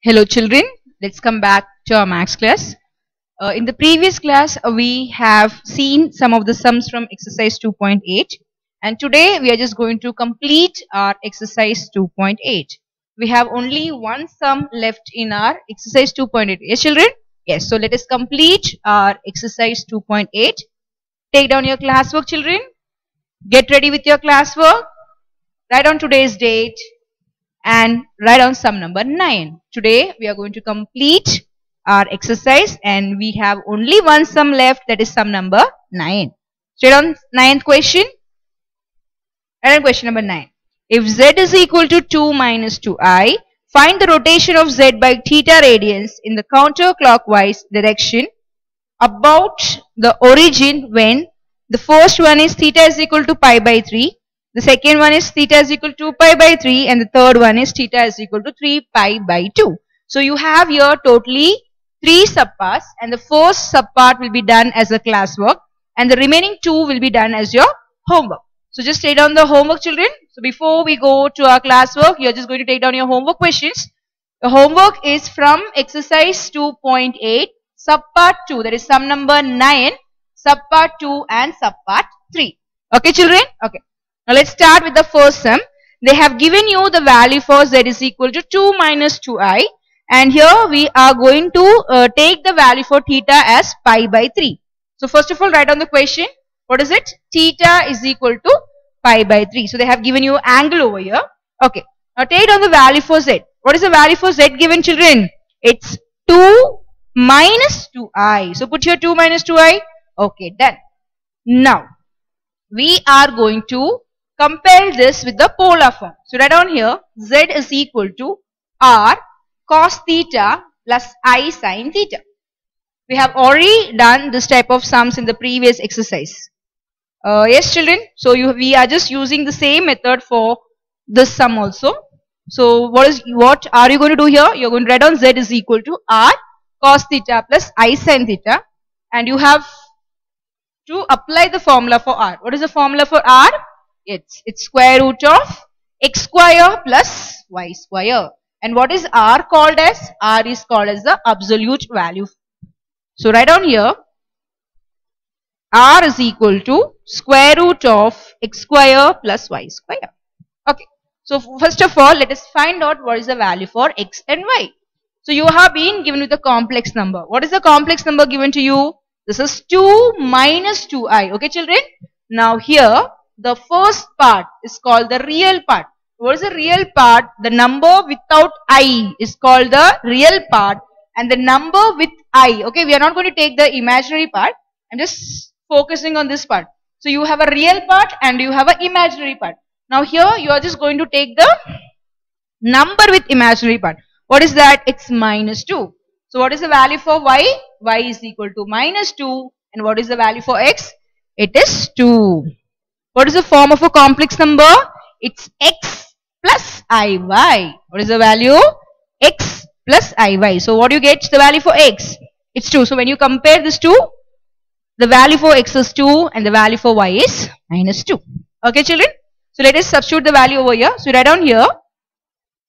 Hello children, let's come back to our maths class. In the previous class, we have seen some of the sums from exercise 2.8 and today we are just going to complete our exercise 2.8. We have only one sum left in our exercise 2.8. Yes children? Yes, so let us complete our exercise 2.8. Take down your classwork children. Get ready with your classwork. Write down today's date and write down sum number 9. Today we are going to complete our exercise and we have only one sum left, that is sum number 9. Straight on ninth question. Write down question number 9. If z is equal to 2 minus 2i, find the rotation of z by theta radians in the counterclockwise direction about the origin when the first one is theta is equal to pi by 3. The second one is theta is equal to pi by 3 and the third one is theta is equal to 3 pi by 2. So you have here totally 3 subparts and the first subpart will be done as a classwork and the remaining 2 will be done as your homework. So just take down the homework children. So before we go to our classwork, you are just going to take down your homework questions. The homework is from exercise 2.8 subpart 2, that is sum number 9, subpart 2 and subpart 3. Okay children? Okay. Now let's start with the first sum. They have given you the value for z is equal to 2 minus 2i and here we are going to take the value for theta as pi by 3. So first of all write down the question. What is it? Theta is equal to pi by 3. So they have given you angle over here. Okay. Now take down the value for z. What is the value for z given children? It's 2 minus 2i. So put here 2 minus 2i. Okay, done. Now we are going to compare this with the polar form. So write down here z is equal to r cos theta plus I sin theta. We have already done this type of sums in the previous exercise. Yes children, so we are just using the same method for this sum also. So what are you going to do here? You are going to write down z is equal to r cos theta plus I sin theta and you have to apply the formula for r. What is the formula for r? It's square root of x square plus y square. And what is r called as? R is called as the absolute value. So write down here r is equal to square root of x square plus y square. Okay. So first of all let us find out what is the value for x and y. So you have been given with a complex number. What is the complex number given to you? This is 2 minus 2i. Okay children. Now here the first part is called the real part. What is the real part? The number without I is called the real part and the number with I. Okay, we are not going to take the imaginary part. I'm just focusing on this part. So you have a real part and you have an imaginary part. Now here you are just going to take the number with imaginary part. What is that? It's minus 2. So what is the value for y? Y is equal to minus 2. And what is the value for x? It is 2. What is the form of a complex number? It's x plus iy. What is the value? X plus iy. So what do you get the value for x? It's 2. So when you compare this two, the value for x is 2 and the value for y is minus 2. Okay children? So let us substitute the value over here. So write down here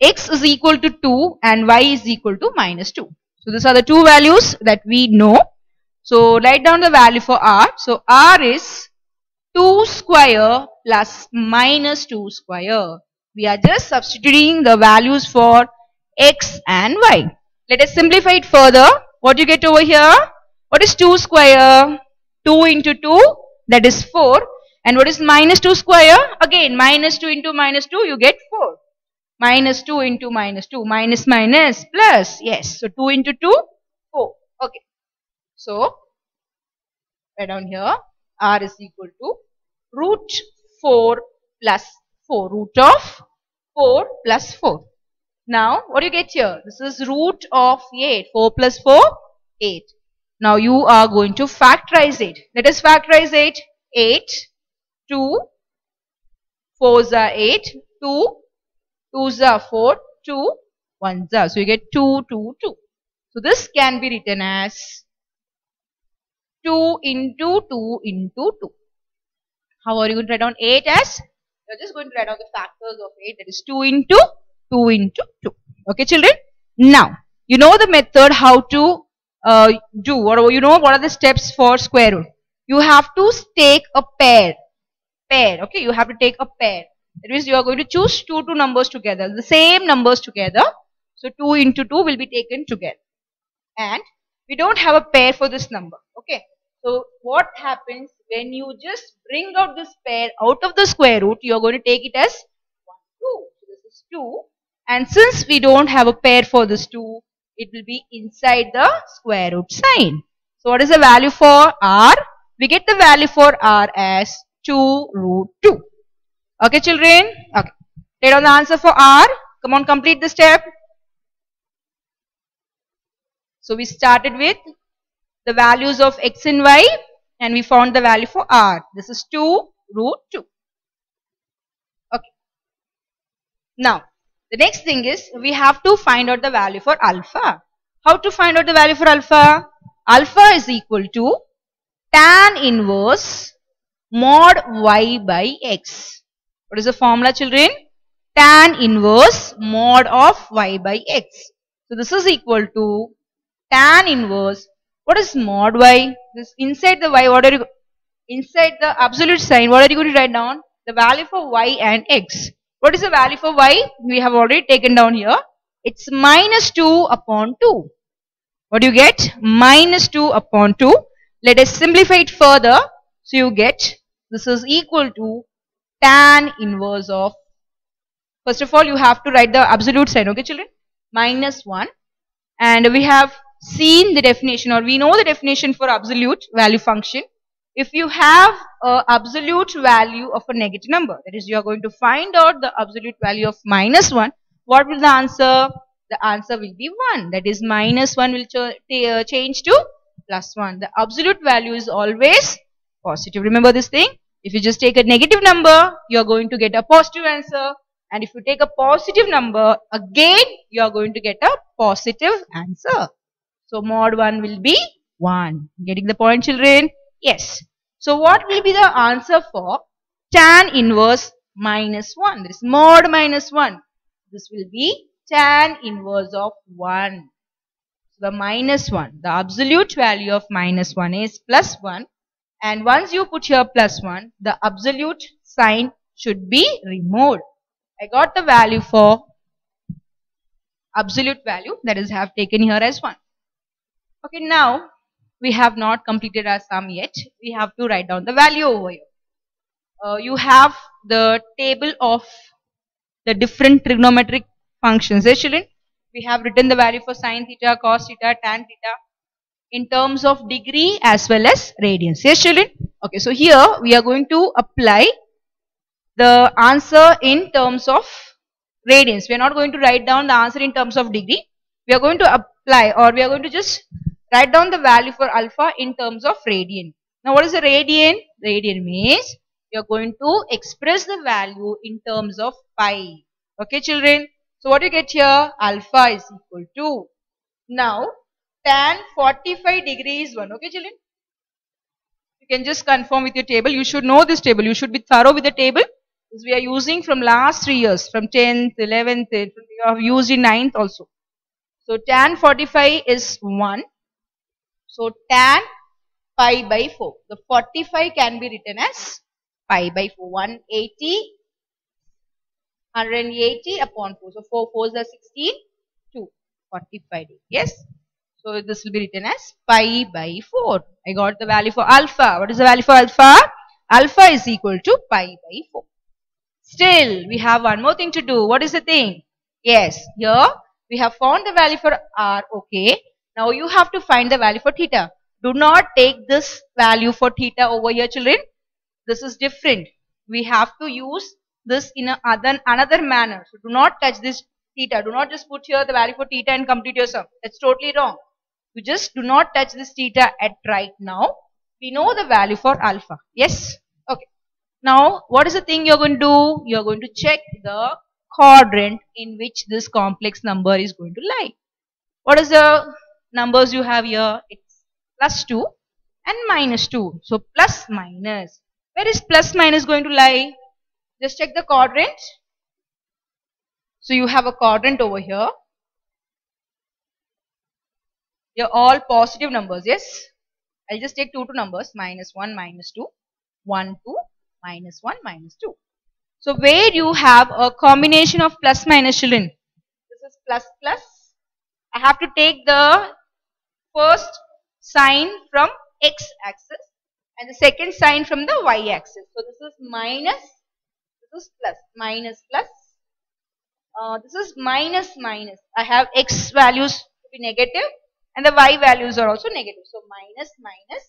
x is equal to 2 and y is equal to minus 2. So these are the two values that we know. So write down the value for r. So r is 2 square plus minus 2 square. We are just substituting the values for x and y. Let us simplify it further. What do you get over here? What is 2 square? 2 into 2, that is 4. And what is minus 2 square? Again minus 2 into minus 2, you get 4. Minus 2 into minus 2, minus minus plus. Yes, so 2 into 2, 4. Okay. So write down here r is equal to root 4 plus 4. Root of 4 plus 4. Now what do you get here? This is root of 8. 4 plus 4, 8. Now you are going to factorize it. Let us factorize it. 8, 2, 4s are 8, 2, 2s are 4, 2, 1s are. So you get 2, 2, 2. So this can be written as 2 into 2 into 2. How are you going to write down 8 as? You are just going to write down the factors of 8. That is 2 into 2 into 2. Okay children? Now, you know the method how to do, or you know what are the steps for square root. You have to take a pair. Okay, you have to take a pair. That means you are going to choose two numbers together, the same numbers together. So 2 into 2 will be taken together. And we don't have a pair for this number. Okay. So what happens when you just bring out this pair out of the square root, you are going to take it as 1, 2. So this is 2. And since we don't have a pair for this 2, it will be inside the square root sign. So what is the value for r? We get the value for r as 2 root 2. Okay, children? Okay. Write down the answer for r. Come on, complete the step. So we started with the values of x and y and we found the value for r. This is 2 root 2. Okay. Now, the next thing is we have to find out the value for alpha. How to find out the value for alpha? Alpha is equal to tan inverse mod y by x. What is the formula, children? Tan inverse mod of y by x. So this is equal to tan inverse. What is mod y? This inside the y, what are you inside the absolute sign? What are you going to write down? The value for y and x. What is the value for y? We have already taken down here. It's minus 2 upon 2. What do you get? Minus 2 upon 2. Let us simplify it further. So you get this is equal to tan inverse of. First of all, you have to write the absolute sign. Okay, children? Minus 1. And we have seen the definition, or we know the definition for absolute value function. If you have an absolute value of a negative number, that is you are going to find out the absolute value of minus 1, what will the answer? The answer will be 1. That is minus 1 will change to plus 1. The absolute value is always positive. Remember this thing. If you just take a negative number, you are going to get a positive answer. And if you take a positive number, again you are going to get a positive answer. So mod 1 will be 1. Getting the point, children? Yes. So what will be the answer for tan inverse minus 1? That is mod minus 1. This will be tan inverse of 1. So the minus 1. The absolute value of minus 1 is plus 1. And once you put here plus 1, the absolute sign should be removed. I got the value for absolute value, that is I have taken here as 1. Okay, now we have not completed our sum yet. We have to write down the value over here. You have the table of the different trigonometric functions. Yes, children? We have written the value for sine theta, cos theta, tan theta in terms of degree as well as radians. Yes, children? Okay, so here we are going to apply the answer in terms of radians. We are not going to write down the answer in terms of degree. We are going to apply, or we are going to just write down the value for alpha in terms of radian. Now what is a radian? Radian means you are going to express the value in terms of pi. Okay, children? So what you get here? Alpha is equal to. Now tan 45 degrees is 1. Okay, children? You can just confirm with your table. You should know this table. You should be thorough with the table. Because we are using from last 3 years, from 10th, 11th, we have used in 9th also. So tan 45 is 1. So tan pi by 4. The 45 can be written as pi by 4. 180 upon 4. So 4 4s are 16. 2. 45 days. Yes. So this will be written as pi by 4. I got the value for alpha. What is the value for alpha? Alpha is equal to pi by 4. Still, we have one more thing to do. What is the thing? Yes, here we have found the value for r. Okay. Now you have to find the value for theta. Do not take this value for theta over here, children. This is different. We have to use this in another manner. So do not touch this theta. Do not just put here the value for theta and complete your sum. That's totally wrong. You just do not touch this theta at right now. We know the value for alpha. Yes? Okay. Now, what is the thing you're going to do? You're going to check the quadrant in which this complex number is going to lie. What is the numbers you have here? It's plus 2 and minus 2. So, plus minus. Where is plus minus going to lie? Just check the quadrant. So, you have a quadrant over here. They're all positive numbers, yes? I'll just take two numbers, minus 1, minus 2, 1, 2, minus 1, minus 2. So where you have a combination of plus minus, children, this is plus plus. I have to take the first sign from x axis and the second sign from the y axis. So this is minus, this is plus, minus plus. This is minus minus. I have x values to be negative and the y values are also negative. So minus minus,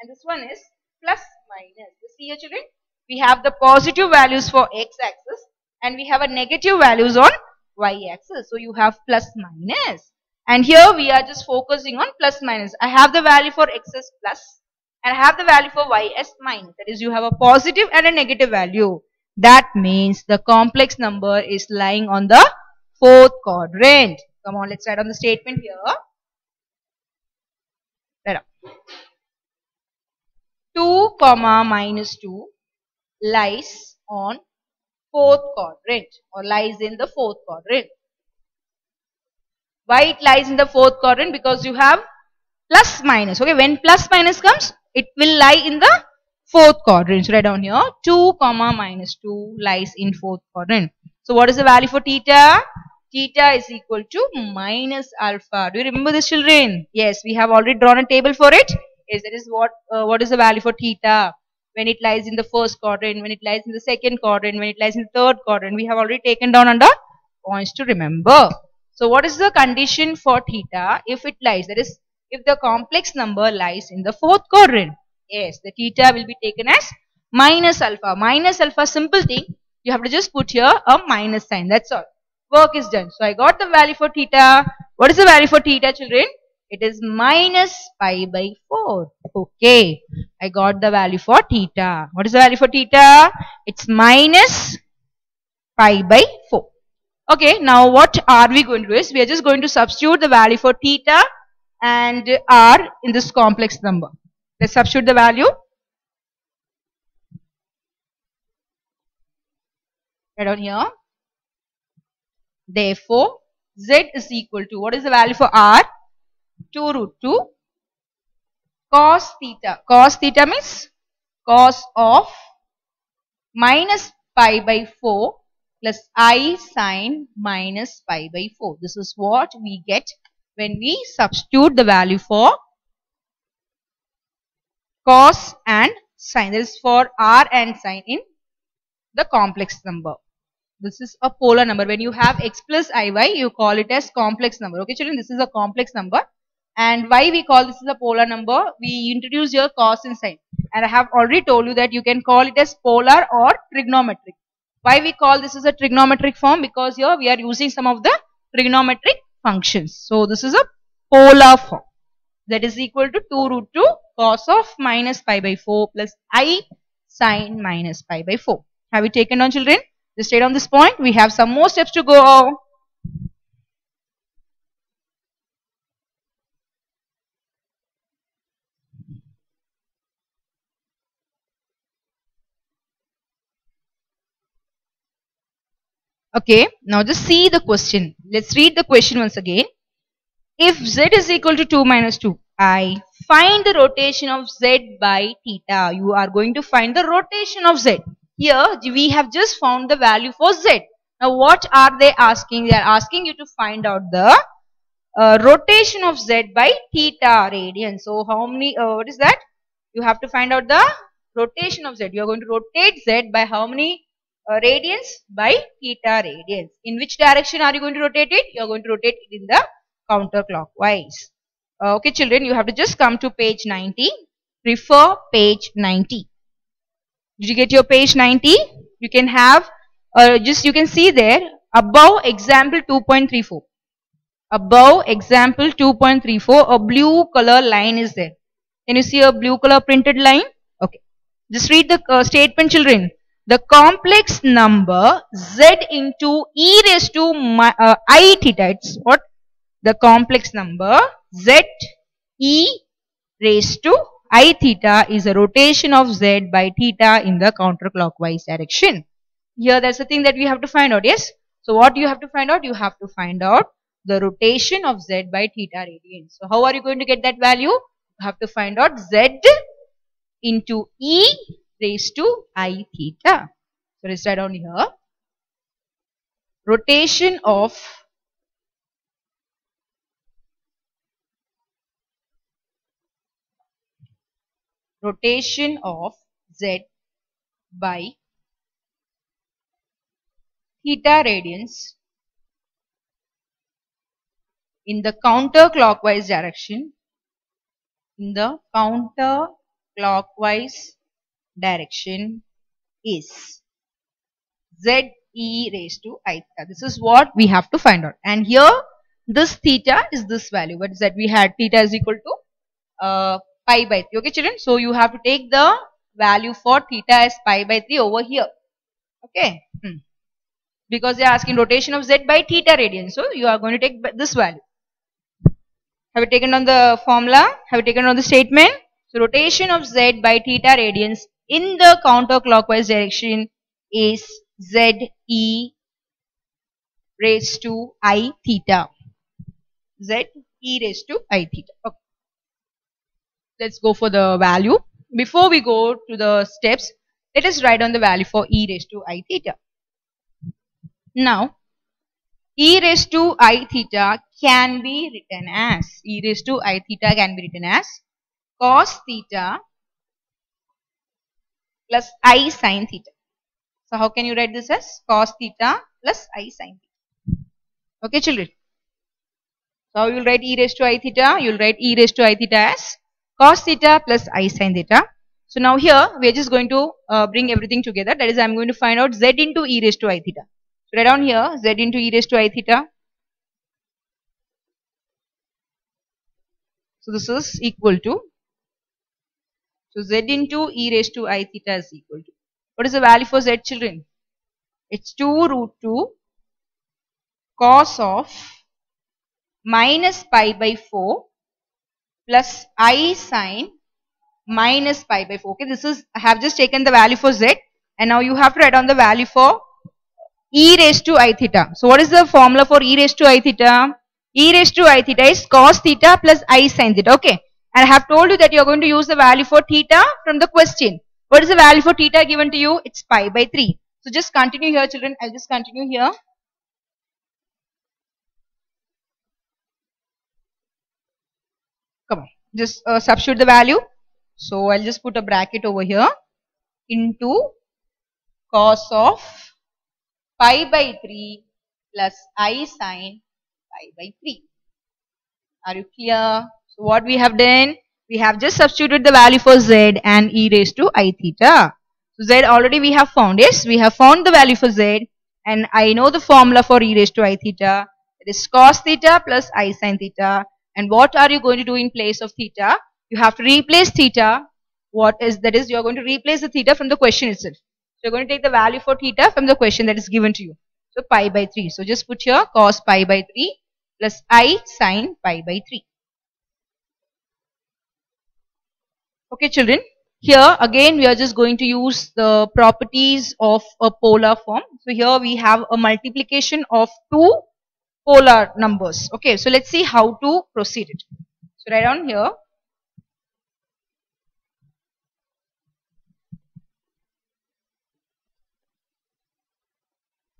and this one is plus minus. You see here, children, we have the positive values for x axis and we have a negative values on y axis. So you have plus minus, and here we are just focusing on plus minus. I have the value for x as plus and I have the value for y as minus. That is, you have a positive and a negative value. That means the complex number is lying on the fourth quadrant. Come on, let's write on the statement here. Write up. 2 comma minus 2 lies on fourth quadrant or lies in the fourth quadrant. Why it lies in the fourth quadrant? Because you have plus minus. Okay, when plus minus comes, it will lie in the fourth quadrant. So write down here 2 comma minus 2 lies in fourth quadrant. So what is the value for theta? Theta is equal to minus alpha. Do you remember this, children? Yes, we have already drawn a table for it. Yes, that is what is the value for theta when it lies in the first quadrant, when it lies in the second quadrant, when it lies in the third quadrant. We have already taken down under points to remember. So what is the condition for theta if it lies? That is, if the complex number lies in the fourth quadrant. Yes, the theta will be taken as minus alpha. Minus alpha, simple thing. You have to just put here a minus sign. That's all. Work is done. So I got the value for theta. What is the value for theta, children? It is minus pi by 4. Okay. I got the value for theta. What is the value for theta? It's minus pi by 4. Okay. Now what are we going to do is we are just going to substitute the value for theta and r in this complex number. Let's substitute the value. Right down here. Therefore, z is equal to, what is the value for r? 2 root 2 cos theta. Cos theta means cos of minus pi by 4 plus I sine minus pi by 4. This is what we get when we substitute the value for cos and sine. That is for r and sine in the complex number. This is a polar number. When you have x plus iy, you call it as complex number. Okay, children, this is a complex number. And why we call this is a polar number? We introduce here cos and sine. And I have already told you that you can call it as polar or trigonometric. Why we call this as a trigonometric form? Because here we are using some of the trigonometric functions. So this is a polar form. That is equal to 2 root 2 cos of minus pi by 4 plus I sine minus pi by 4. Have you taken down, children? Just stay on this point. We have some more steps to go. Okay, now just see the question. Let's read the question once again. If z is equal to 2 minus 2, I find the rotation of z by theta. You are going to find the rotation of z. Here we have just found the value for z. Now what are they asking? They are asking you to find out the rotation of z by theta radian. So how many, what is that? You have to find out the rotation of z. You are going to rotate z by how many radians? By theta radians. In which direction are you going to rotate it? You are going to rotate it in the counterclockwise. Okay, children, you have to just come to page 90. Refer page 90. Did you get your page 90? You can have, you can see there above example 2.34. Above example 2.34, a blue color line is there. Can you see a blue color printed line? Okay. Just read the statement, children. The complex number z into e raised to I theta. It's what? The complex number z e raised to I theta is a rotation of z by theta in the counterclockwise direction. Here that's the thing that we have to find out. Yes. So what you have to find out? You have to find out the rotation of z by theta radians. So how are you going to get that value? You have to find out z into e raised to I theta. So let's write down here. Rotation of z by theta radians in the counterclockwise direction, is z e raised to I theta. This is what we have to find out. And here this theta is this value. What is that? We had theta is equal to pi by 3. Okay children. So you have to take the value for theta as pi by 3 over here. Okay. Because they are asking rotation of z by theta radians. So you are going to take this value. Have you taken on the formula? Have you taken on the statement? So rotation of z by theta radians in the counterclockwise direction is z e raised to I theta. Z e raised to I theta. Okay. Let's go for the value. Before we go to the steps, let us write down the value for e raised to I theta. Now, e raised to I theta can be written as cos theta plus I sin theta. So how can you write this as cos theta plus I sin theta? Okay children. So how you will write e raised to I theta? You will write e raised to I theta as cos theta plus I sin theta. So now here we are just going to bring everything together. That is, I am going to find out z into e raised to I theta. So write down here z into e raised to I theta. So this is equal to, so z into e raised to I theta is equal to, what is the value for z children? It's 2 root 2 cos of minus pi by 4 plus I sin minus pi by 4. Okay, this is, I have just taken the value for z and now you have to write down the value for e raised to I theta. So what is the formula for e raised to I theta? E raised to I theta is cos theta plus I sin theta. Okay, and I have told you that you are going to use the value for theta from the question. What is the value for theta given to you? It's pi by 3. So just continue here children. I'll just continue here. Come on, just substitute the value. So I'll just put a bracket over here into cos of pi by 3 plus I sin pi by 3. Are you clear? So what we have done? We have just substituted the value for z and e raised to I theta. So z already we have found. Yes, we have found the value for z and I know the formula for e raised to I theta. It is cos theta plus I sin theta. And what are you going to do in place of theta? You have to replace theta. What is that is you are going to replace the theta from the question itself. So you are going to take the value for theta from the question that is given to you. So pi by 3. So just put here cos pi by 3 plus I sin pi by 3. Okay children, here again we are just going to use the properties of a polar form. So here we have a multiplication of two polar numbers. Okay, so let's see how to proceed it. So write down here.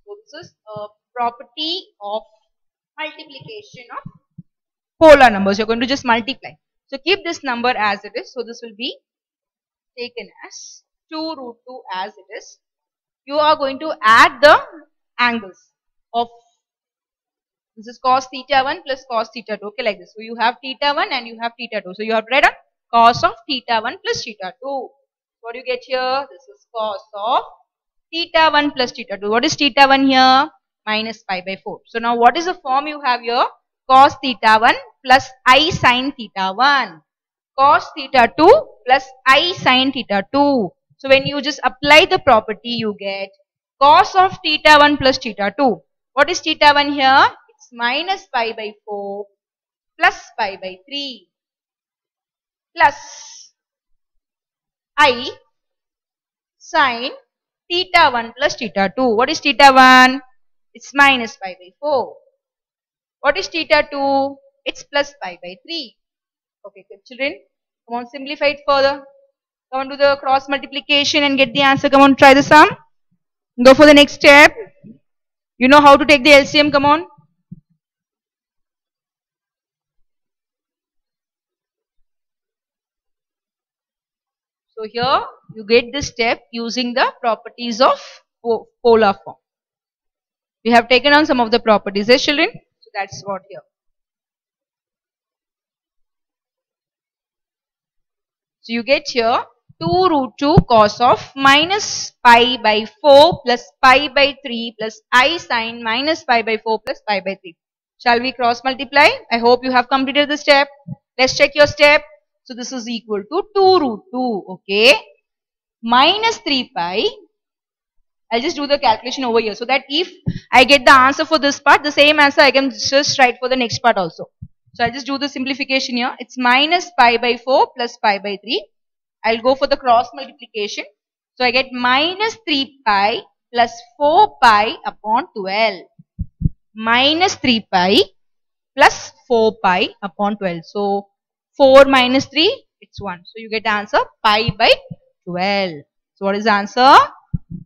So this is a property of multiplication of polar numbers. You're going to just multiply. So keep this number as it is. So this will be taken as 2 root 2 as it is. You are going to add the angles of, this is cos theta 1 plus cos theta 2. Okay, like this. So you have theta 1 and you have theta 2. So you have to write on cos of theta 1 plus theta 2. What do you get here? This is cos of theta 1 plus theta 2. What is theta 1 here? Minus pi by 4. So now what is the form you have here? Cos theta 1 plus I sin theta 1. Cos theta 2 plus I sin theta 2. So when you just apply the property, you get cos of theta 1 plus theta 2. What is theta 1 here? It's minus pi by 4 plus pi by 3 plus I sin theta 1 plus theta 2. What is theta 1? It's minus pi by 4 What is theta 2? It's plus pi by 3. Okay, good children. Come on, simplify it further. Come on, do the cross multiplication and get the answer. Come on, try the sum. Go for the next step. You know how to take the LCM. Come on. So here you get this step using the properties of polar form. We have taken on some of the properties, children. So that's what here. So you get here 2 root 2 cos of minus pi by 4 plus pi by 3 plus I sin minus pi by 4 plus pi by 3. Shall we cross multiply? I hope you have completed the step. Let's check your step. So this is equal to 2 root 2, okay, minus 3 pi. I'll just do the calculation over here so that if I get the answer for this part, the same answer I can just write for the next part also. So I'll just do the simplification here. It's minus pi by 4 plus pi by 3. I'll go for the cross multiplication. So I get minus 3 pi plus 4 pi upon 12. Minus 3 pi plus 4 pi upon 12. So 4 minus 3, it's 1. So you get the answer pi by 12. So what is the answer?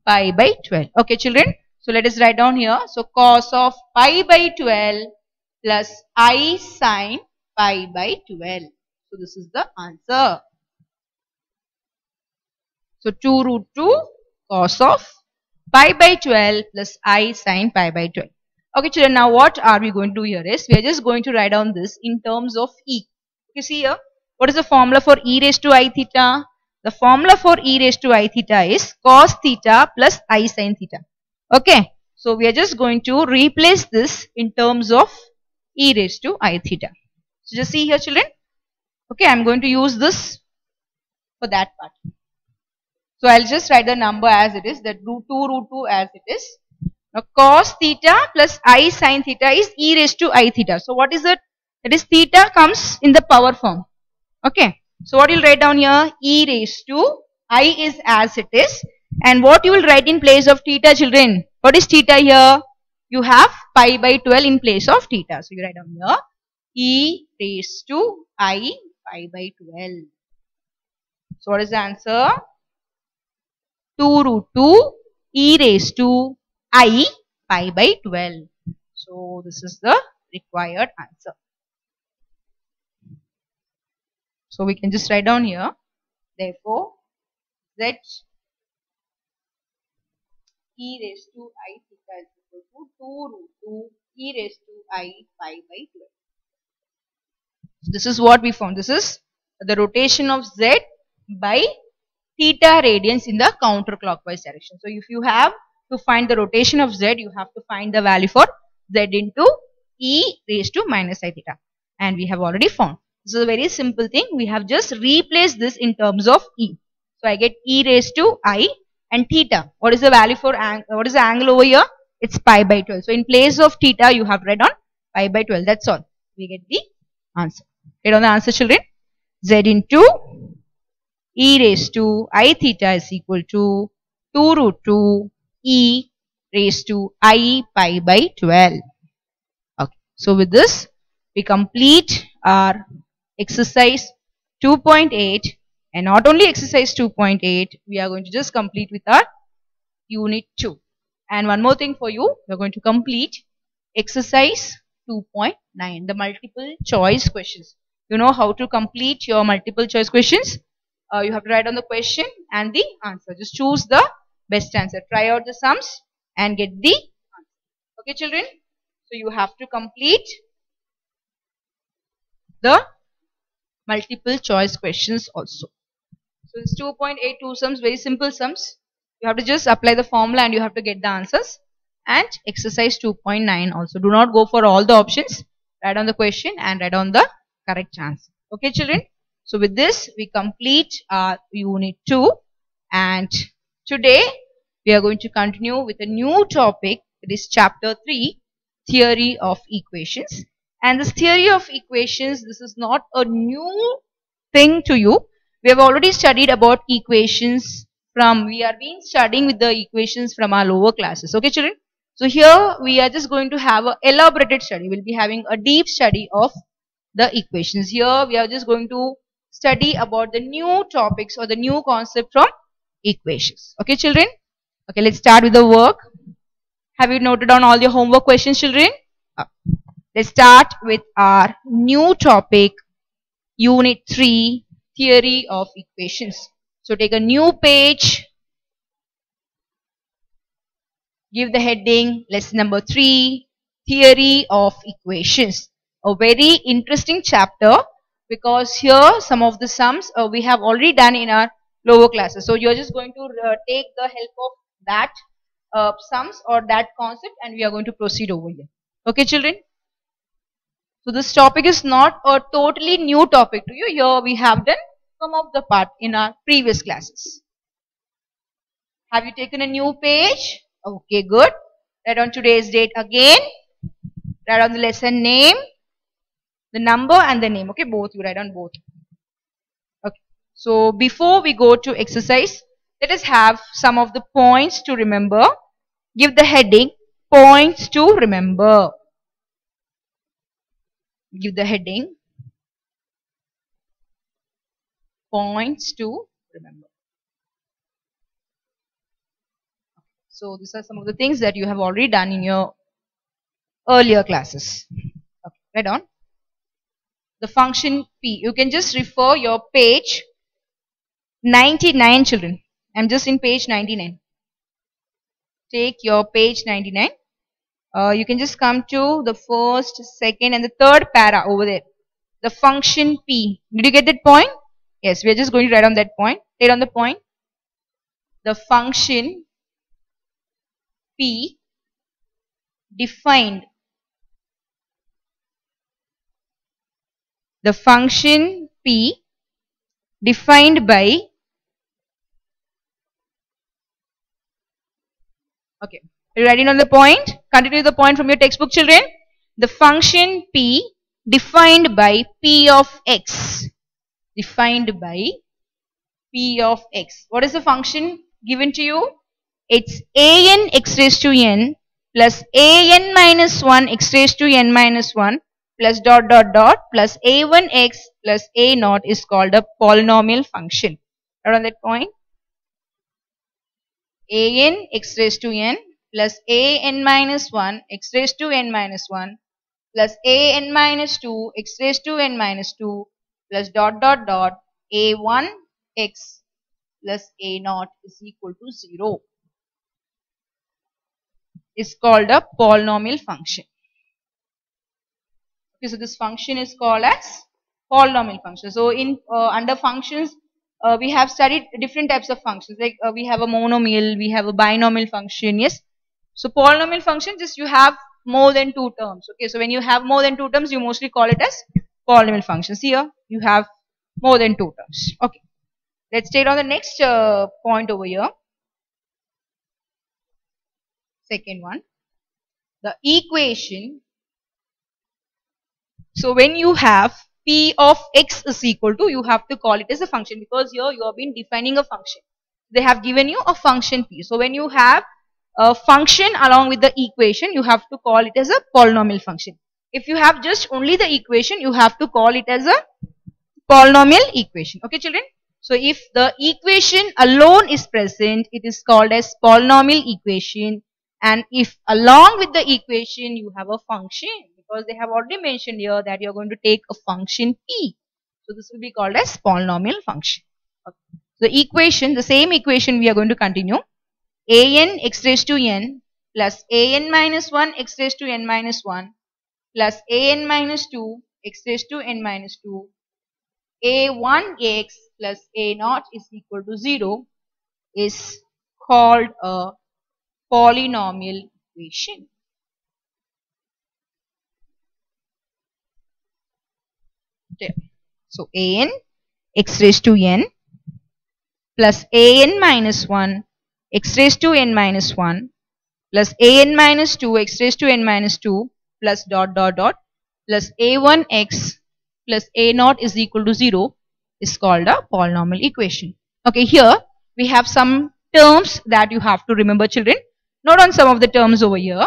Pi by 12. Okay children. So let us write down here. So cos of pi by 12 plus I sin pi by 12. So this is the answer. So 2 root 2 cos of pi by 12 plus I sin pi by 12. Okay children, now what are we going to do here is, we are just going to write down this in terms of E. You see here, what is the formula for e raised to I theta? The formula for e raised to I theta is cos theta plus I sin theta. Okay, so we are just going to replace this in terms of e raised to I theta. So just see here children. Okay, I am going to use this for that part. So I'll just write the number as it is, that root 2 as it is. Now cos theta plus I sin theta is e raised to I theta. So what is it? That is theta comes in the power form. Okay. So what you'll write down here, e raised to I is as it is. And what you will write in place of theta children? What is theta here? You have pi by 12 in place of theta. So you write down here e raised to I pi by 12. So what is the answer? 2 root 2 e raised to I pi by 12. So this is the required answer. So we can just write down here. Therefore, z e raised to I theta is equal to 2 root 2 e raised to I pi by 12. So this is what we found. This is the rotation of z by theta radians in the counterclockwise direction. So if you have to find the rotation of z, you have to find the value for z into e raised to minus I theta. And we have already found. This is a very simple thing. We have just replaced this in terms of e. So I get e raised to I and theta. What is the value for what is the angle over here? It's pi by 12. So in place of theta, you have read on pi by 12. That's all. We get the answer. Get on the answer children. Z into e raised to I theta is equal to 2 root 2 e raised to I pi by 12. Okay. So with this, we complete our exercise 2.8, and not only exercise 2.8, we are going to just complete with our unit 2. And one more thing for you, we are going to complete exercise 2.9, the multiple choice questions. You know how to complete your multiple choice questions. You have to write on the question and the answer. Just choose the best answer. Try out the sums and get the answer. Okay children. So you have to complete the multiple choice questions also. So it's 2.82 sums, very simple sums. You have to just apply the formula and you have to get the answers. And exercise 2.9 also. Do not go for all the options. Write on the question and write on the correct answer. Okay children. So with this, we complete our unit 2. And today, we are going to continue with a new topic. It is chapter 3, theory of equations. And this theory of equations, this is not a new thing to you. We have already studied about equations we are been studying with the equations from our lower classes. Okay children. So here we are just going to have an elaborated study. We'll be having a deep study of the equations. Here we are just going to study about the new topics or the new concept from equations. Okay, children? Okay, let's start with the work. Have you noted down all your homework questions, children? Let's start with our new topic, Unit 3, Theory of Equations. So take a new page, give the heading, lesson number 3, Theory of Equations. A very interesting chapter because here some of the sums we have already done in our lower classes. So you're just going to take the help of that sums or that concept and we are going to proceed over here. Okay, children? So this topic is not a totally new topic to you. Here we have done some of the part in our previous classes. Have you taken a new page? Okay, good. Write on today's date again. Write on the lesson name, the number and the name. Okay, both. You write on both. Okay. So before we go to exercise, let us have some of the points to remember. Give the heading, points to remember. Give the heading, points to remember. So these are some of the things that you have already done in your earlier classes. Okay, right on. The function P. You can just refer your page 99, children. I'm just in page 99. Take your page 99. You can just come to the first, second and the third para over there. The function P. Did you get that point? Yes, we are just going to write on that point. Write on the point. The function P defined. The function P defined by. Okay. Are you writing on the point? Continue the point from your textbook, children. The function P defined by P of X. Defined by P of X. What is the function given to you? It's an x raised to n plus an minus 1 x raised to n minus 1 plus dot dot dot plus a1x plus a naught is called a polynomial function. Right on that point? An x raised to n plus an minus 1 x raised to n minus 1 plus an minus 2 x raised to n minus 2 plus dot dot dot a1x plus a naught is equal to 0 is called a polynomial function. Okay, so this function is called as polynomial function. So in under functions we have studied different types of functions, like we have a monomial, we have a binomial function. Yes. So polynomial function, just you have more than 2 terms. Okay, so when you have more than 2 terms, you mostly call it as polynomial functions. Here you have more than 2 terms. Okay, let's take on the next point over here. Second one, the equation. So when you have P of X is equal to, you have to call it as a function because here you have been defining a function. They have given you a function P. So when you have a function along with the equation, you have to call it as a polynomial function. If you have just only the equation, you have to call it as a polynomial equation. Okay, children? So if the equation alone is present, it is called as polynomial equation. And if along with the equation you have a function, because they have already mentioned here that you are going to take a function P. So this will be called as polynomial function. Okay. The equation, the same equation we are going to continue. An x raised to n plus an minus 1 x raised to n minus 1 plus an minus 2 x raised to n minus 2 a1x plus a naught is equal to 0 is called a polynomial equation. There. So an x raised to n plus an minus 1 x raised to n minus 1 plus an minus 2 x raised to n minus 2 plus dot dot dot plus a1x plus a naught is equal to 0 is called a polynomial equation. Okay, here we have some terms that you have to remember, children. Not on some of the terms over here.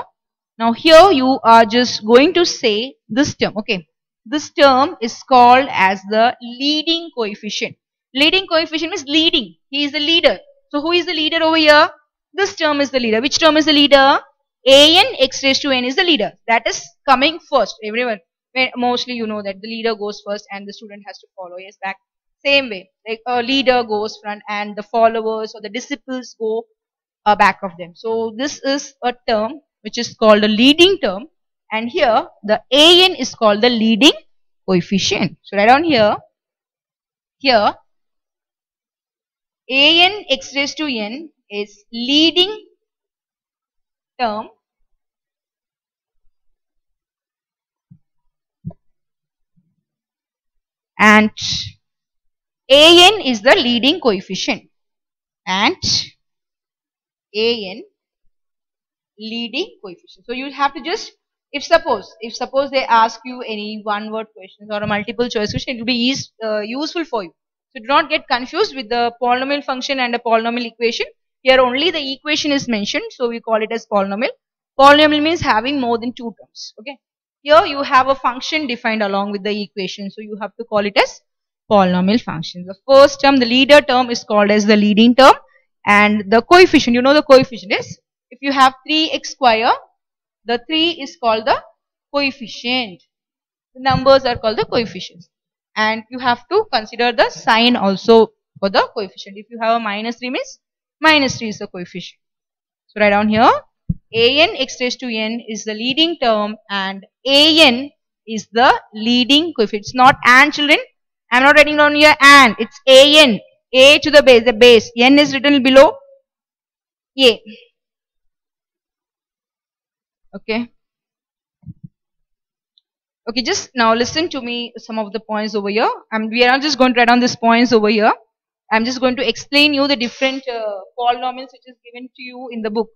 Now here you are just going to say this term. Okay. This term is called as the leading coefficient. Leading coefficient means leading. He is the leader. So who is the leader over here? This term is the leader. Which term is the leader? An x raised to n is the leader. That is coming first. Everyone, mostly you know that the leader goes first and the student has to follow. Yes, back. Same way. Like a leader goes front and the followers or the disciples go back of them. So this is a term which is called a leading term, and here the an is called the leading coefficient. So write down here an x raised to n is leading term and an is the leading coefficient and an leading coefficient. So you have to just, if suppose they ask you any one word questions or a multiple choice question, it will be useful for you. So do not get confused with the polynomial function and a polynomial equation. Here only the equation is mentioned, so we call it as polynomial. Polynomial means having more than two terms. Okay. Here you have a function defined along with the equation, so you have to call it as polynomial function. The first term, the leader term, is called as the leading term, and the coefficient, you know the coefficient is, if you have 3x square, the 3 is called the coefficient. The numbers are called the coefficients. And you have to consider the sign also for the coefficient. If you have a minus 3 means minus 3 is the coefficient. So write down here an x raised to n is the leading term and an is the leading coefficient. It's not and, children. I am not writing down here and. It's an. A to the base. N is written below a. Okay. Okay, just now listen to me some of the points over here. We are not just going to write down these points over here. I'm just going to explain you the different polynomials which is given to you in the book.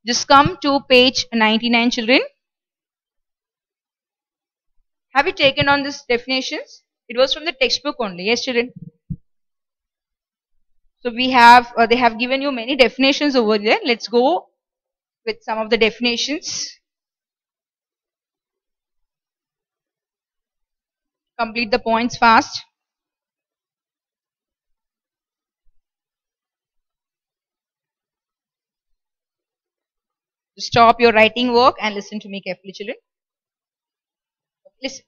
Just come to page 99, children. Have you taken on these definitions? It was from the textbook only. Yes, children. So we have, they have given you many definitions over there. Let's go with some of the definitions. Complete the points fast. Stop your writing work and listen to me carefully, children. Listen.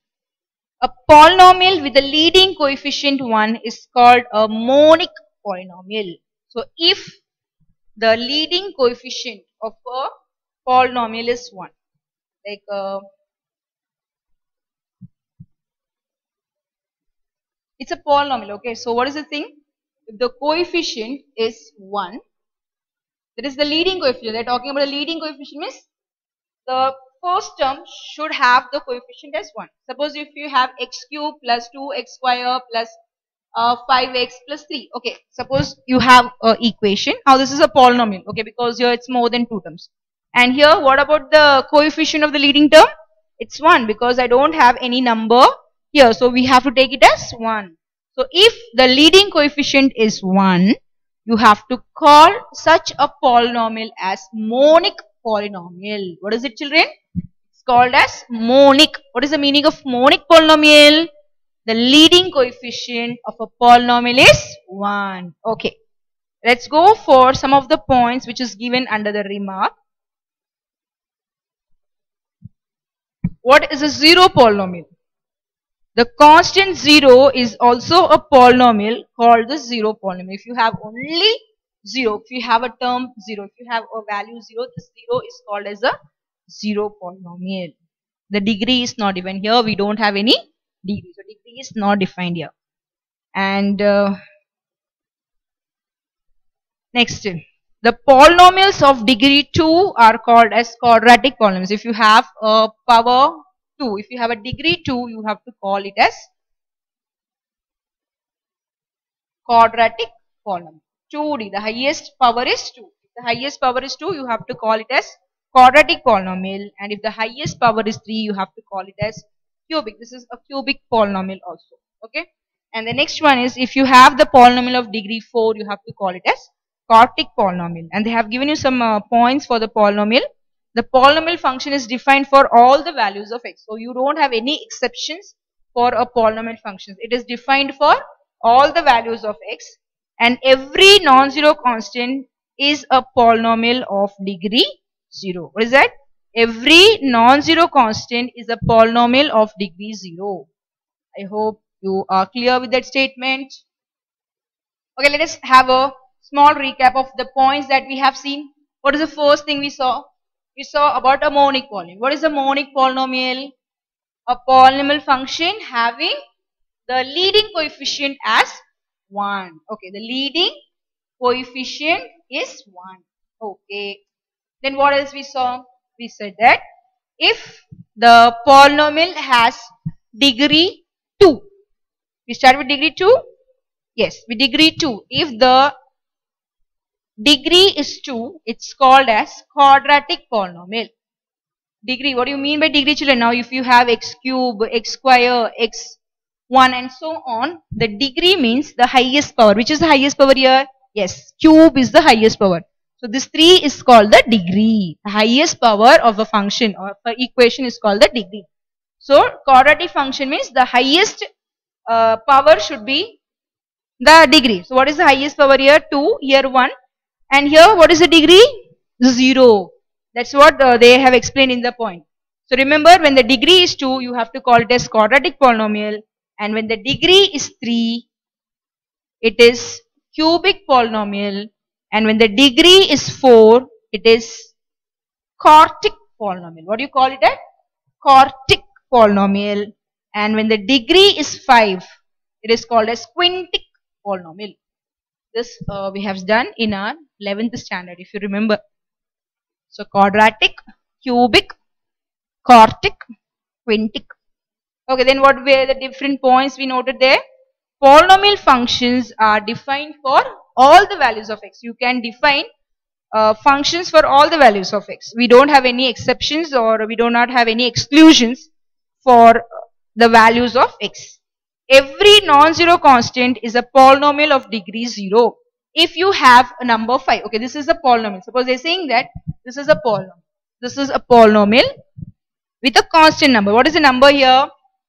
A polynomial with a leading coefficient 1 is called a monic polynomial. So if the leading coefficient of a polynomial is 1, like it's a polynomial. Okay, so what is the thing? If the coefficient is 1, that is the leading coefficient. They're talking about a leading coefficient means the first term should have the coefficient as 1. Suppose if you have x cube plus 2x square plus 5x plus 3. Okay, suppose you have a equation. Now this is a polynomial. Okay, because here it's more than 2 terms. And here what about the coefficient of the leading term? It's 1 because I don't have any number here. So we have to take it as 1. So if the leading coefficient is 1, you have to call such a polynomial as monic polynomial. What is it, children? It's called as monic. What is the meaning of monic polynomial? The leading coefficient of a polynomial is 1. Okay. Let's go for some of the points which is given under the remark. What is a zero polynomial? The constant 0 is also a polynomial called the zero polynomial. If you have only 0, if you have a term 0, if you have a value 0, this 0 is called as a zero polynomial. The degree is not even here. We don't have any degree. So degree is not defined here. And next, the polynomials of degree 2 are called as quadratic polynomials. If you have a power 2, if you have a degree 2, you have to call it as quadratic polynomial. 2d, the highest power is 2. If the highest power is 2, you have to call it as quadratic polynomial. And if the highest power is 3, you have to call it as cubic. This is a cubic polynomial also. Okay. And the next one is, if you have the polynomial of degree 4, you have to call it as quartic polynomial, and they have given you some points for the polynomial. The polynomial function is defined for all the values of x. So you don't have any exceptions for a polynomial function. It is defined for all the values of x, and every non-zero constant is a polynomial of degree 0. What is that? Every non-zero constant is a polynomial of degree 0. I hope you are clear with that statement. Okay, let us have a small recap of the points that we have seen. What is the first thing we saw? We saw about a monic polynomial. What is a monic polynomial? A polynomial function having the leading coefficient as 1. Okay, the leading coefficient is 1. Okay. Then what else we saw? We said that if the polynomial has degree 2. We start with degree 2? Yes, with degree 2. If the degree is 2, it's called as quadratic polynomial. Degree, what do you mean by degree, children? Now if you have x cube, x square, x1 and so on, the degree means the highest power. Which is the highest power here? Yes, cube is the highest power. So this 3 is called the degree. The highest power of a function or of equation is called the degree. So quadratic function means the highest power should be the degree. So what is the highest power here? 2, here 1. And here what is the degree? 0. That's what they have explained in the point. So remember, when the degree is 2, you have to call it as quadratic polynomial. And when the degree is 3, it is cubic polynomial. And when the degree is 4, it is quartic polynomial. What do you call it as? Quartic polynomial. And when the degree is 5, it is called as quintic polynomial. This we have done in our 11th standard, if you remember. So quadratic, cubic, quartic, quintic. Okay, then what were the different points we noted there? Polynomial functions are defined for all the values of x. You can define functions for all the values of x. We don't have any exceptions, or we do not have any exclusions for the values of x. Every non-zero constant is a polynomial of degree 0. If you have a number 5, okay, this is a polynomial. Suppose they're saying that this is a polynomial. This is a polynomial with a constant number. What is the number here?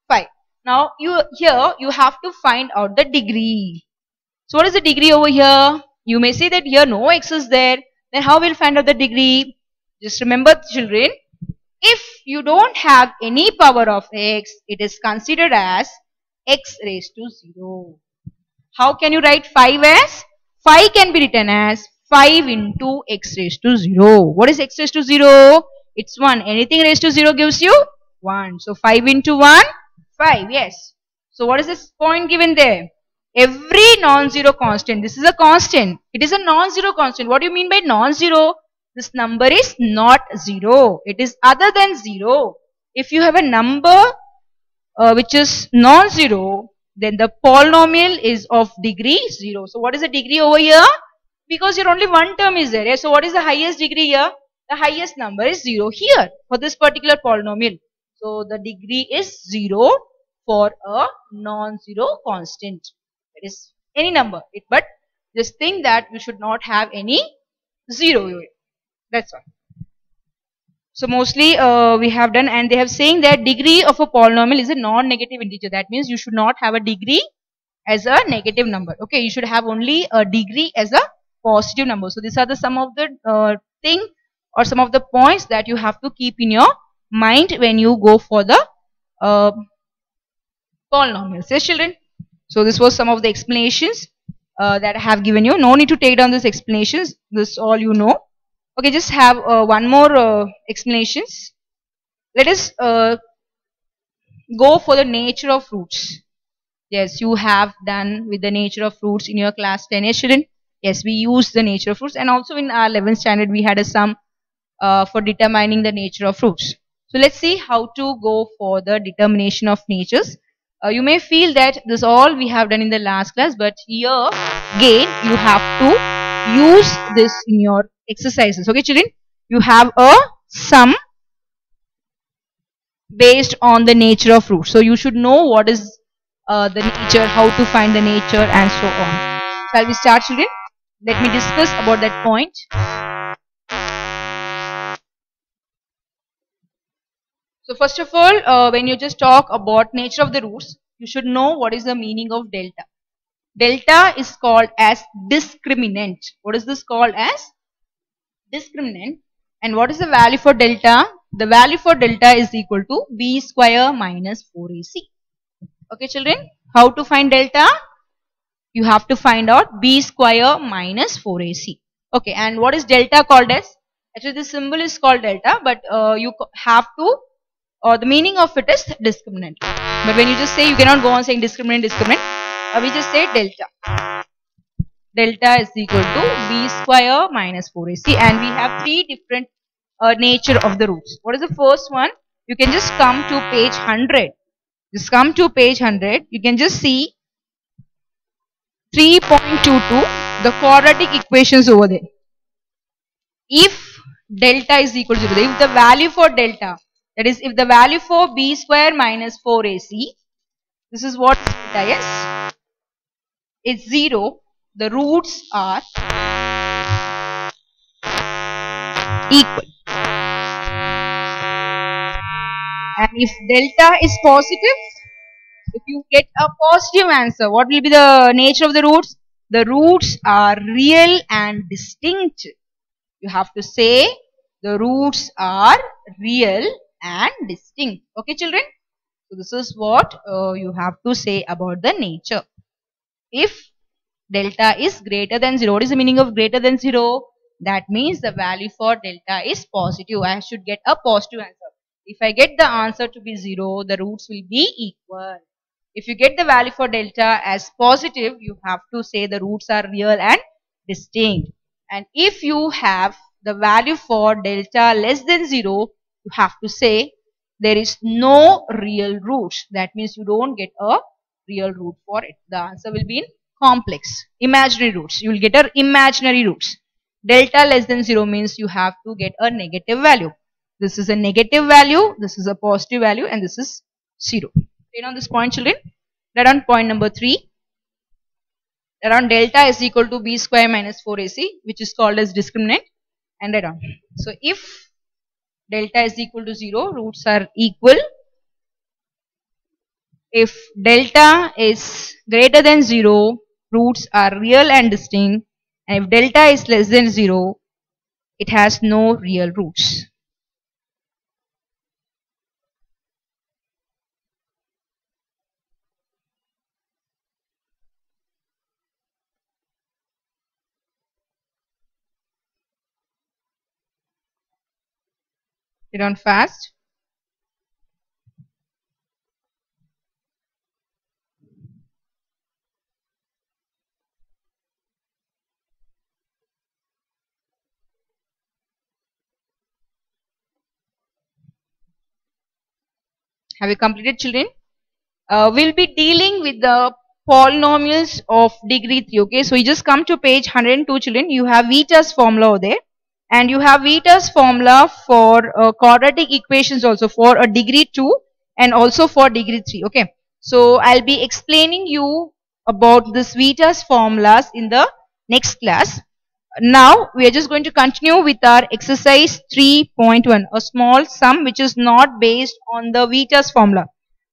5. Now, here you have to find out the degree. So, what is the degree over here? You may say that here no x is there. Then how will find out the degree? Just remember, children, if you don't have any power of x, it is considered as x raised to 0. How can you write 5 as? 5 can be written as 5 into x raised to 0. What is x raised to 0? It's 1. Anything raised to 0 gives you 1. So 5 into 1, 5. Yes. So what is this point given there? Every non-zero constant. This is a constant. It is a non-zero constant. What do you mean by non-zero? This number is not 0. It is other than 0. If you have a number which is non-zero, then the polynomial is of degree 0. So what is the degree over here? Because here only one term is there. So what is the highest degree here? The highest number is 0 here for this particular polynomial. So the degree is 0 for a non-zero constant. It is any number. But just think that you should not have any 0 here. That's all. So mostly we have done, and they have saying that degree of a polynomial is a non-negative integer. That means you should not have a degree as a negative number. Okay, you should have only a degree as a positive number. So these are the some of the thing or some of the points that you have to keep in your mind when you go for the polynomials. Yes, children. So this was some of the explanations that I have given you. No need to take down these explanations. This all you know. Okay, just have one more explanations. Let us go for the nature of fruits. Yes, you have done with the nature of fruits in your class 10. Yes, children. Yes, we use the nature of fruits, and also in our 11th standard we had a sum for determining the nature of fruits. So let's see how to go for the determination of natures. You may feel that this all we have done in the last class, but here again you have to use this in your exercises. Okay, children, you have a sum based on the nature of fruit. So you should know what is the nature, how to find the nature, and so on. Shall we start, children? Let me discuss about that point. So first of all, when you just talk about nature of the roots, you should know what is the meaning of delta. Delta is called as discriminant. What is this called as? Discriminant. And what is the value for delta? The value for delta is equal to b square minus 4ac. Okay children, how to find delta? You have to find out b square minus 4ac. Okay, and what is delta called as? Actually the symbol is called delta, but you have to, or the meaning of it is discriminant. But when you just say, you cannot go on saying discriminant, we just say delta. Delta is equal to b square minus 4ac, and we have three different nature of the roots. What is the first one? You can just come to page 100. Just come to page 100. You can just see 3.22, the quadratic equations over there. If delta is equal to 0, if the value for delta, that is if the value for b square minus 4ac, this is what delta is 0, the roots are equal. And if delta is positive, if you get a positive answer, what will be the nature of the roots? The roots are real and distinct. You have to say the roots are real and distinct. Okay children? So this is what you have to say about the nature. If delta is greater than 0, what is the meaning of greater than 0? That means the value for delta is positive. I should get a positive answer. If I get the answer to be 0, the roots will be equal. If you get the value for delta as positive, you have to say the roots are real and distinct. And if you have the value for delta less than 0, you have to say there is no real roots. That means you don't get a real root for it. The answer will be in complex, imaginary roots. You will get a imaginary roots. Delta less than 0 means you have to get a negative value. This is a negative value, this is a positive value, and this is 0. On this point children, write on point number 3. Around delta is equal to b square minus 4ac, which is called as discriminant, and write on. So if delta is equal to 0, roots are equal. If delta is greater than 0, roots are real and distinct, and if delta is less than 0, it has no real roots. Get on fast. Have you completed children? We'll be dealing with the polynomials of degree 3. Okay, so you just come to page 102 children. You have Vieta's formula over there, and you have Vieta's formula for quadratic equations also for a degree 2 and also for degree 3. Okay, so I'll be explaining you about this Vieta's formulas in the next class. Now we are just going to continue with our exercise 3.1, a small sum which is not based on the Vieta's formula.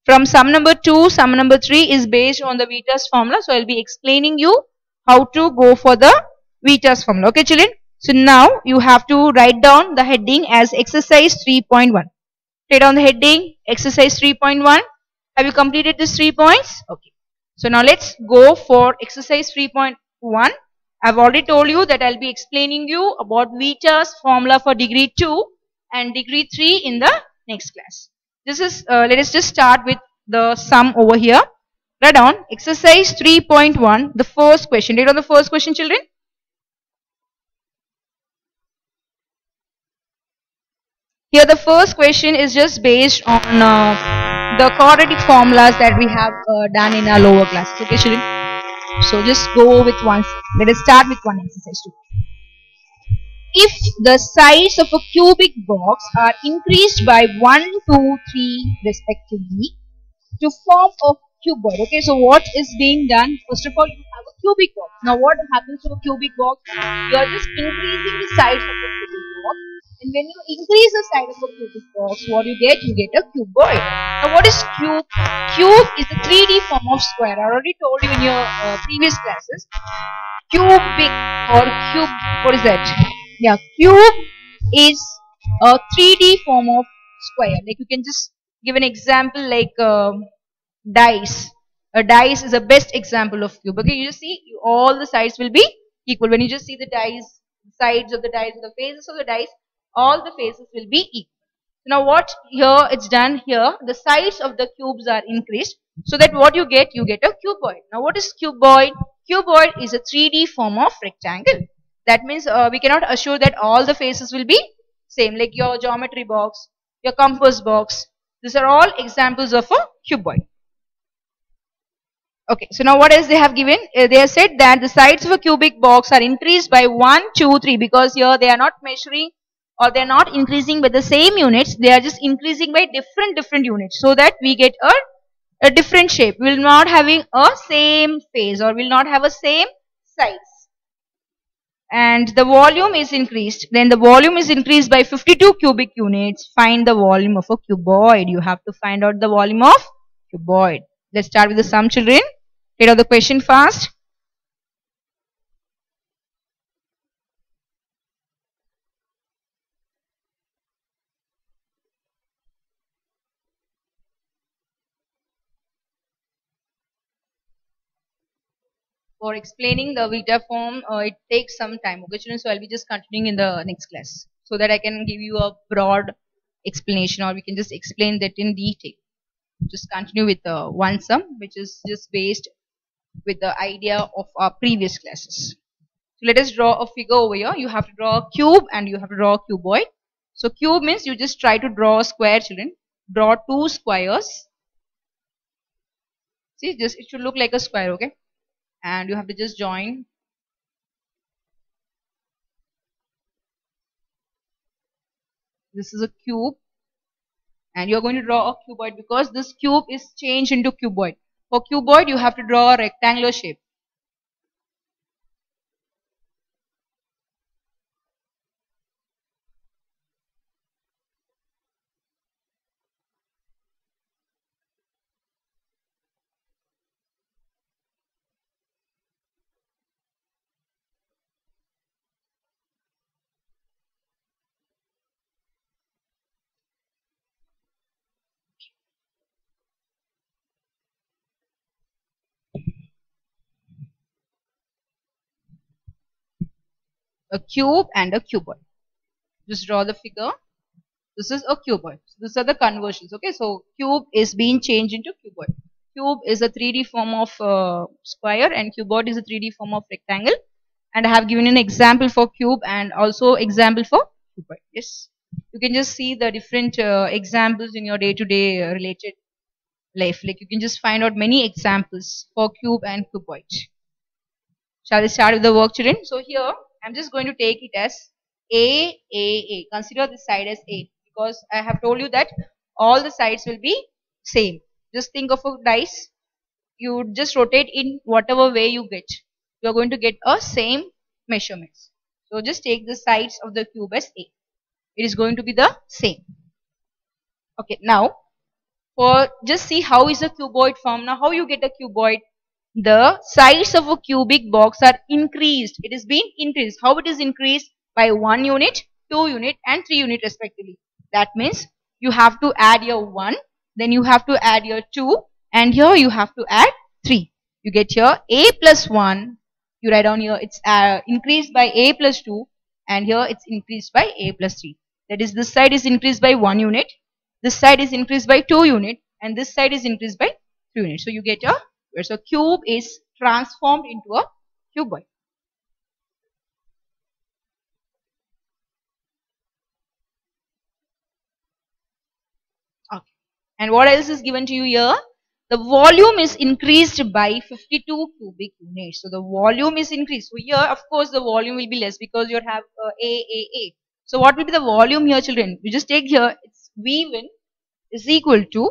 From sum number 2, sum number 3 is based on the Vieta's formula. So I'll be explaining you how to go for the Vieta's formula. Okay children. So now you have to write down the heading as exercise 3.1. Write down the heading exercise 3.1. Have you completed these 3 points? Okay. So now let's go for exercise 3.1. I've already told you that I'll be explaining you about Vieta's formula for degree 2 and degree 3 in the next class. This is, let us just start with the sum over here. Write down exercise 3.1, the first question. Write down the first question children. Here the first question is just based on the quadratic formulas that we have done in our lower classes. Okay children. So just go with one. Let us start with one exercise 2. If the size of a cubic box are increased by 1, 2, 3 respectively to form a cuboid. Okay, so what is being done? First of all, you have a cubic box. Now what happens to a cubic box? You are just increasing the size of the cubic box. And when you increase the size of a cubic box, what you get? You get a cuboid. Now what is cube? Cube is a 3D form of square. I already told you in your previous classes. Cubic or cube, what is that? Yeah, cube is a 3D form of square. Like you can just give an example like dice. A dice is the best example of cube. Okay, you just see all the sides will be equal. When you just see the dice, sides of the dice, the faces of the dice, all the faces will be equal. Now what here it's done here, the sides of the cubes are increased so that what you get a cuboid. Now what is cuboid? Cuboid is a 3D form of rectangle. That means we cannot assure that all the faces will be same, like your geometry box, your compass box. These are all examples of a cuboid. Okay, so now what else they have given? They have said that the sides of a cubic box are increased by 1, 2, 3 because here they are not measuring or they are not increasing by the same units. They are just increasing by different units so that we get a different shape. We will not having a same face or will not have a same size. And the volume is increased. Then the volume is increased by 52 cubic units. Find the volume of a cuboid. You have to find out the volume of cuboid. Let's start with the sum, children. Read out the question fast. For explaining the Vita form, it takes some time. Okay, children, so I'll be just continuing in the next class so that I can give you a broad explanation or we can just explain that in detail. Just continue with one sum which is just based with the idea of our previous classes. So let us draw a figure over here. You have to draw a cube and you have to draw a cuboid. So cube means you just try to draw a square, children. Draw two squares. See, just it should look like a square, okay? And you have to just join. This is a cube. And you are going to draw a cuboid because this cube is changed into cuboid. For cuboid, you have to draw a rectangular shape. A cube and a cuboid. Just draw the figure. This is a cuboid. So these are the conversions. Okay, so cube is being changed into cuboid. Cube is a 3D form of square and cuboid is a 3D form of rectangle. And I have given an example for cube and also example for cuboid. Yes, you can just see the different examples in your day-to-day related life. Like you can just find out many examples for cube and cuboid. Shall we start with the work, children? So here I'm just going to take it as A. Consider this side as A because I have told you that all the sides will be same. Just think of a dice. You just rotate in whatever way you get. You are going to get a same measurements. So just take the sides of the cube as A. It is going to be the same. Okay, now for just see how is a cuboid formed. Now how you get a cuboid? The sides of a cubic box are increased. It is being increased. How it is increased? By 1 unit, 2 unit and 3 unit respectively. That means you have to add your 1, then you have to add your 2 and here you have to add 3. You get here A plus 1. You write down here it's increased by A plus 2 and here it's increased by A plus 3. That is this side is increased by 1 unit. This side is increased by 2 unit and this side is increased by 3 units. So you get a so cube is transformed into a cuboid. Okay. And what else is given to you here? The volume is increased by 52 cubic units. So the volume is increased. So here, of course, the volume will be less because you have A. So what will be the volume here, children? You just take here, it's V1 is equal to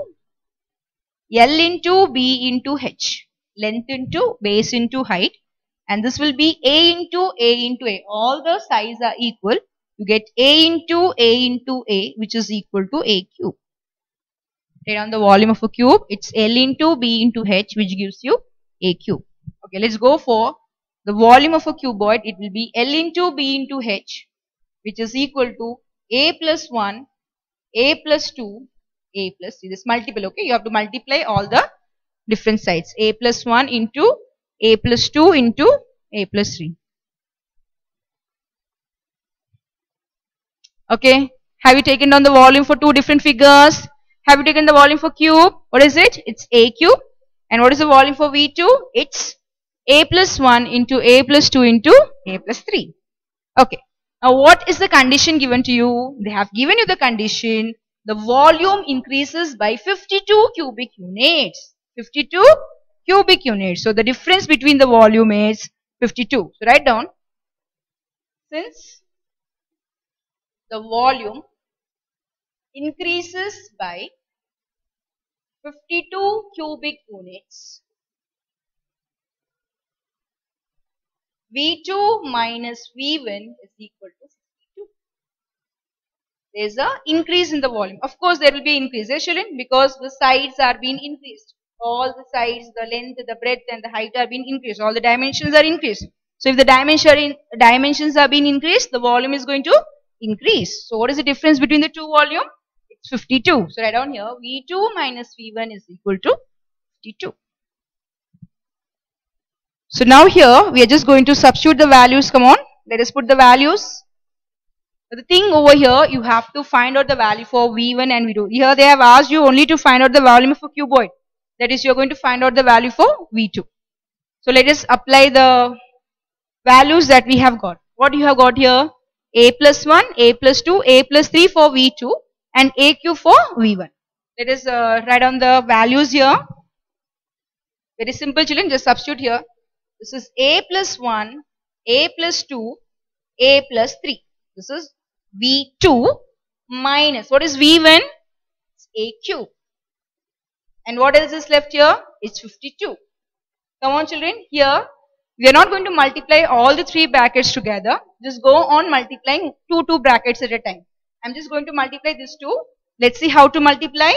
L into B into H. Length into base into height and this will be A into A into A. All the sides are equal. You get A into A, which is equal to A cube. Write down the volume of a cube. It's L into B into H, which gives you A cube. Okay, let's go for the volume of a cuboid. It will be L into B into H, which is equal to A plus 1, A plus 2, A plus 3. This multiple, okay? You have to multiply all the different sides. A plus 1 into A plus 2 into A plus 3. Okay. Have you taken down the volume for two different figures? Have you taken the volume for cube? What is it? It's A cube. And what is the volume for V2? It's A plus 1 into A plus 2 into A plus 3. Okay. Now what is the condition given to you? They have given you the condition. The volume increases by 52 cubic units. 52 cubic units. So the difference between the volume is 52. So write down. Since the volume increases by 52 cubic units, V2 minus V1 is equal to 52. There is an increase in the volume. Of course, there will be increase, because the sides are being increased. All the sides, the length, the breadth and the height are being increased. All the dimensions are increased. So if the dimensions are being increased, the volume is going to increase. So what is the difference between the two volume? It's 52. So write down here, V2 minus V1 is equal to 52. So now here we are just going to substitute the values. Come on, let us put the values. The thing over here, you have to find out the value for V1 and V2. Here they have asked you only to find out the volume of a cuboid. That is, you are going to find out the value for V2. So let us apply the values that we have got. What you have got here? A plus 1, A plus 2, A plus 3 for V2 and A cube for V1. Let us write down the values here. Very simple, children. Just substitute here. This is A plus 1, A plus 2, A plus 3. This is V2 minus, what is V1? It's A cube. And what else is left here? It's 52. Come on children, here we are not going to multiply all the three brackets together. Just go on multiplying two brackets at a time. I'm just going to multiply this two. Let's see how to multiply.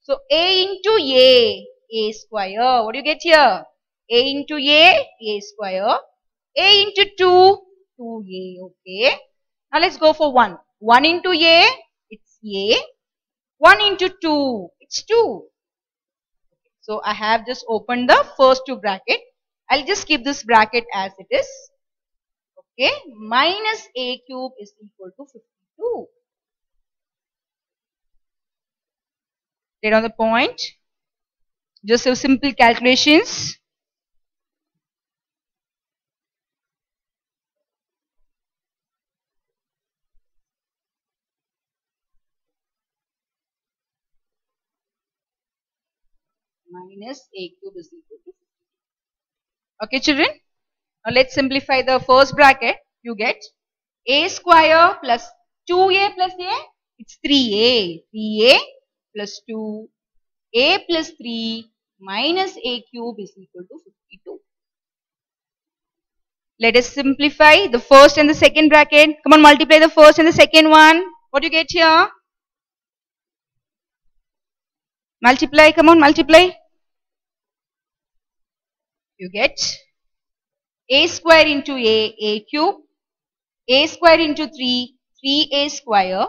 So A into A square. What do you get here? A into A square. A into 2, 2A. Okay. Now let's go for 1. 1 into A, it's A. 1 into 2, it's 2. So I have just opened the first two bracket. I'll just keep this bracket as it is. Okay. Minus A cube is equal to 52. Get on the point. Just some simple calculations. Minus A cube is equal to 52. Okay children. Now let's simplify the first bracket. You get A square plus 2A plus A. It's 3A. 3A plus 2. A plus 3 minus A cube is equal to 52. Let us simplify the first and the second bracket. Come on, multiply the first and the second one. What do you get here? Multiply, come on, multiply. You get A square into A cube. A square into 3, 3A square.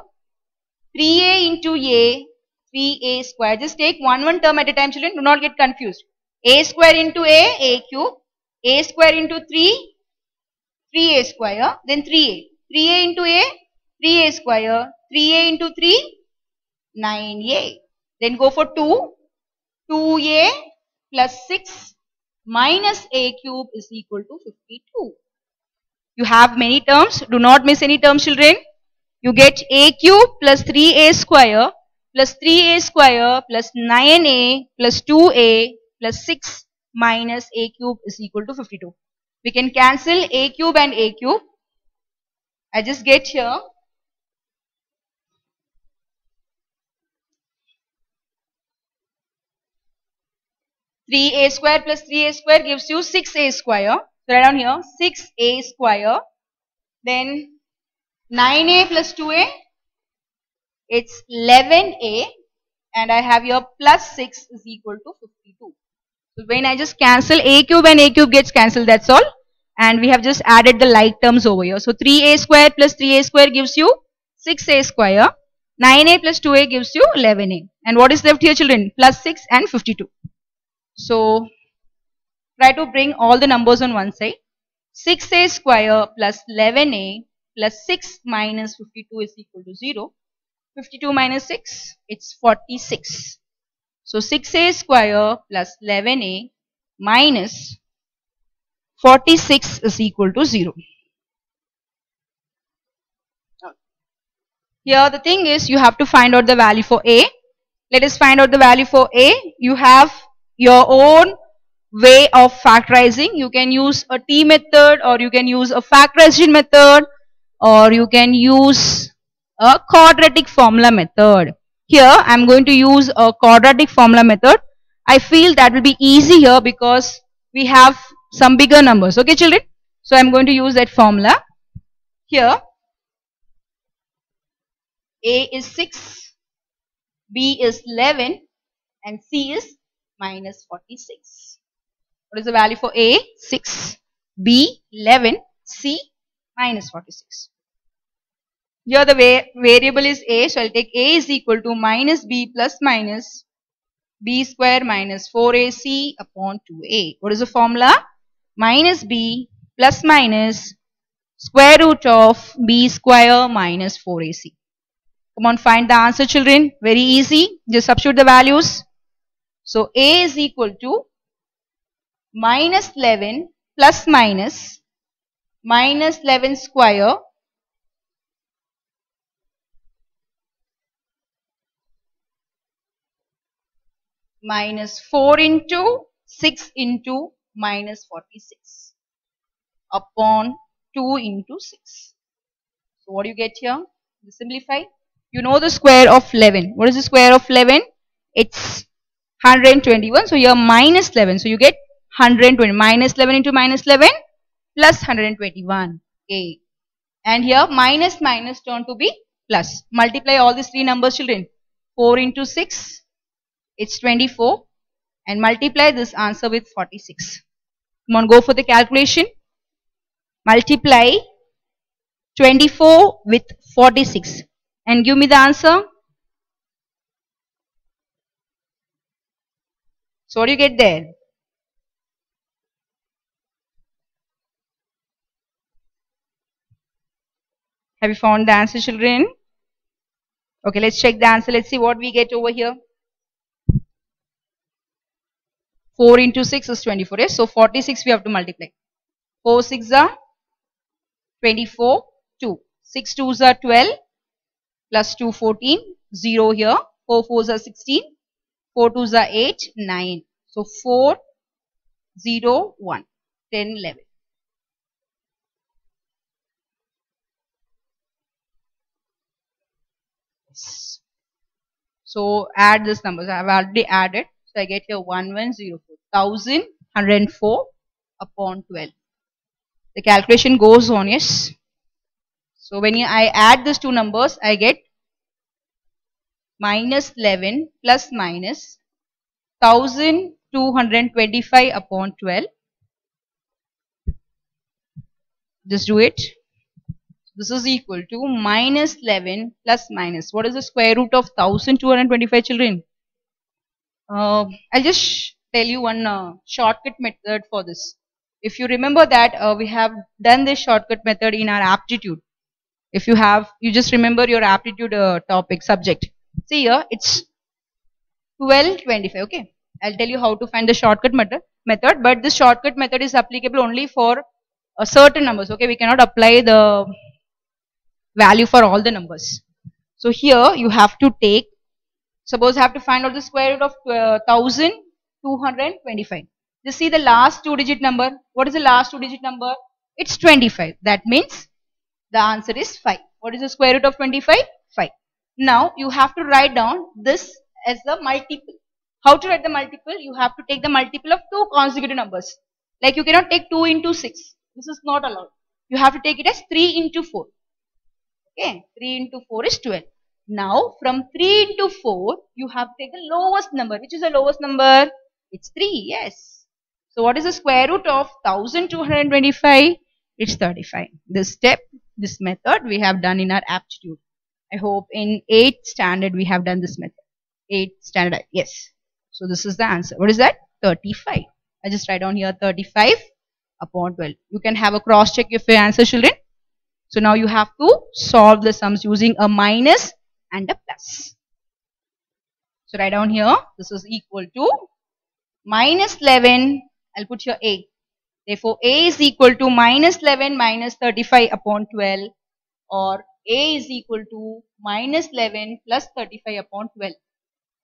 3A into A, 3A square. Just take one term at a time, children. Do not get confused. A square into A cube. A square into 3, 3A square. Then 3A. 3A into A, 3A square. 3A into 3, 9A. Then go for 2. 2A plus 6 minus A cube is equal to 52. You have many terms. Do not miss any terms, children. You get A cube plus 3A square plus 3A square plus 9A plus 2A plus 6 minus A cube is equal to 52. We can cancel A cube and A cube. I just get here 3A square plus 3A square gives you 6A square. So write down here 6a square, then 9a plus 2a, it's 11a, and I have here plus 6 is equal to 52. So when I just cancel a cube and a cube gets cancelled, that's all. And we have just added the like terms over here. So 3a square plus 3a square gives you 6a square. 9a plus 2a gives you 11a. And what is left here, children? Plus 6 and 52. So try to bring all the numbers on one side. 6a square plus 11a plus 6 minus 52 is equal to 0. 52 minus 6, it's 46. So 6a square plus 11a minus 46 is equal to 0. Here the thing is, you have to find out the value for a. Let us find out the value for a. You have your own way of factorizing. You can use a T method, or you can use a factorization method, or you can use a quadratic formula method. Here I am going to use a quadratic formula method. I feel that will be easy here because we have some bigger numbers. Okay, children? So I am going to use that formula. Here a is 6, b is 11, and c is minus 46. What is the value for a? 6, b 11, c minus 46. Here the variable is a, so I will take a is equal to minus b plus minus b square minus 4ac upon 2a. What is the formula? Minus b plus minus square root of b square minus 4ac. Come on, find the answer, children. Very easy. Just substitute the values. So a is equal to minus 11 plus minus 11 square minus 4 into 6 into minus 46 upon 2 into 6. So what do you get here? You simplify. You know the square of 11. What is the square of 11? It's 121. So here minus 11. So you get 120. Minus 11 into minus 11 plus 121. Okay. And here minus minus turn to be plus. Multiply all these three numbers, children. 4 into 6. It's 24, and multiply this answer with 46. Come on, go for the calculation. Multiply 24 with 46 and give me the answer. So what do you get there? Have you found the answer, children? Okay, let's check the answer. Let's see what we get over here. 4 into 6 is 24. Yes? So 46 we have to multiply. 4 6 are 24, 2. 6 2s are 12, plus 2 14, 0 here. 4 4s are 16, 4 2s are 8, 9. So 4 0 1, 10 11. Yes. So add these numbers. I have already added. So I get here 1104, 1104 upon 12. The calculation goes on, yes. So when I add these two numbers, I get minus 11 plus minus 1225 upon 12. Just do it. This is equal to minus 11 plus minus. What is the square root of 1225, children? I'll just tell you one shortcut method for this. If you remember that we have done this shortcut method in our aptitude. If you have, you just remember your aptitude topic subject. See here, it's 1225. Okay, I'll tell you how to find the shortcut method. But this shortcut method is applicable only for certain numbers. Okay, we cannot apply the value for all the numbers. So here you have to take. Suppose I have to find out the square root of 1225. Just see the last two digit number. What is the last two digit number? It's 25. That means the answer is 5. What is the square root of 25? 5. Now you have to write down this as the multiple. How to write the multiple? You have to take the multiple of two consecutive numbers. Like you cannot take 2 into 6. This is not allowed. You have to take it as 3 into 4. Okay, 3 into 4 is 12. Now from 3 into 4, you have to take the lowest number. Which is the lowest number? It's 3, yes. So what is the square root of 1225? It's 35. This step, this method we have done in our aptitude. I hope in 8th standard we have done this method. 8th standard, yes. So this is the answer. What is that? 35. I just write down here 35 upon 12. You can have a cross check if your answer, children. So now you have to solve the sums using a minus and a plus. So write down here, this is equal to minus 11, I'll put here A. Therefore, A is equal to minus 11 minus 35 upon 12, or A is equal to minus 11 plus 35 upon 12.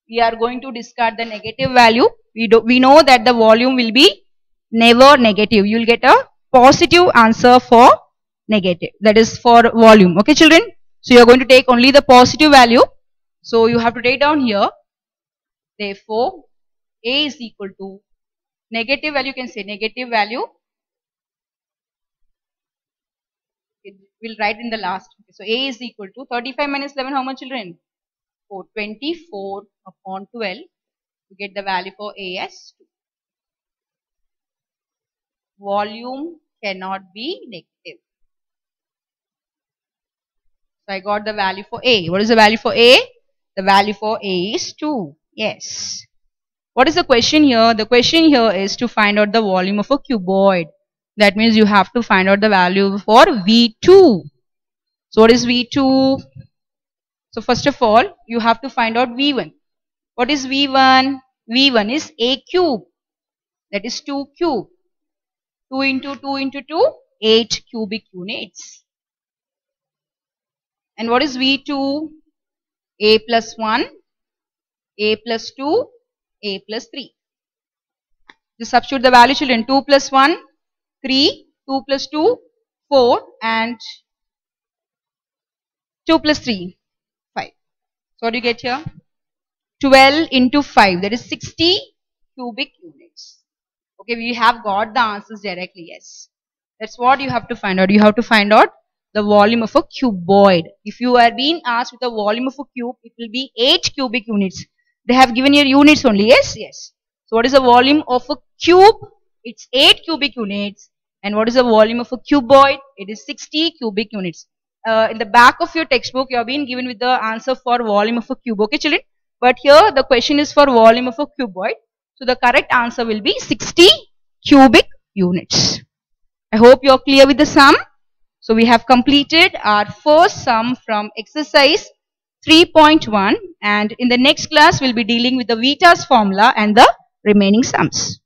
We are going to discard the negative value. We know that the volume will be never negative. You will get a positive answer for negative. That is for volume. Okay, children? So you are going to take only the positive value. So you have to write down here. Therefore, A is equal to negative value. You can say negative value. We'll write in the last. So A is equal to 35 minus 11. How much, children? 24 upon 12. You get the value for A as 2. Volume cannot be negative. So I got the value for A. What is the value for A? The value for A is 2. Yes. What is the question here? The question here is to find out the volume of a cuboid. That means you have to find out the value for V2. So what is V2? So first of all, you have to find out V1. What is V1? V1 is A cube. That is 2 cube. 2 into 2 into 2, 8 cubic units. And what is V2? A plus 1, A plus 2, A plus 3. Just substitute the value, children. 2 plus 1, 3, 2 plus 2, 4, and 2 plus 3, 5. So what do you get here? 12 into 5, that is 60 cubic units. Okay, we have got the answers directly, yes. That's what you have to find out. You have to find out the volume of a cuboid. If you are being asked with the volume of a cube, it will be 8 cubic units. They have given your units only, yes, yes. So what is the volume of a cube? It's 8 cubic units. And what is the volume of a cuboid? It is 60 cubic units. In the back of your textbook, you have been given with the answer for volume of a cube. Okay, children? But here the question is for volume of a cuboid. So the correct answer will be 60 cubic units. I hope you are clear with the sum. So we have completed our first sum from exercise 3.1, and in the next class we'll be dealing with the Vitas formula and the remaining sums.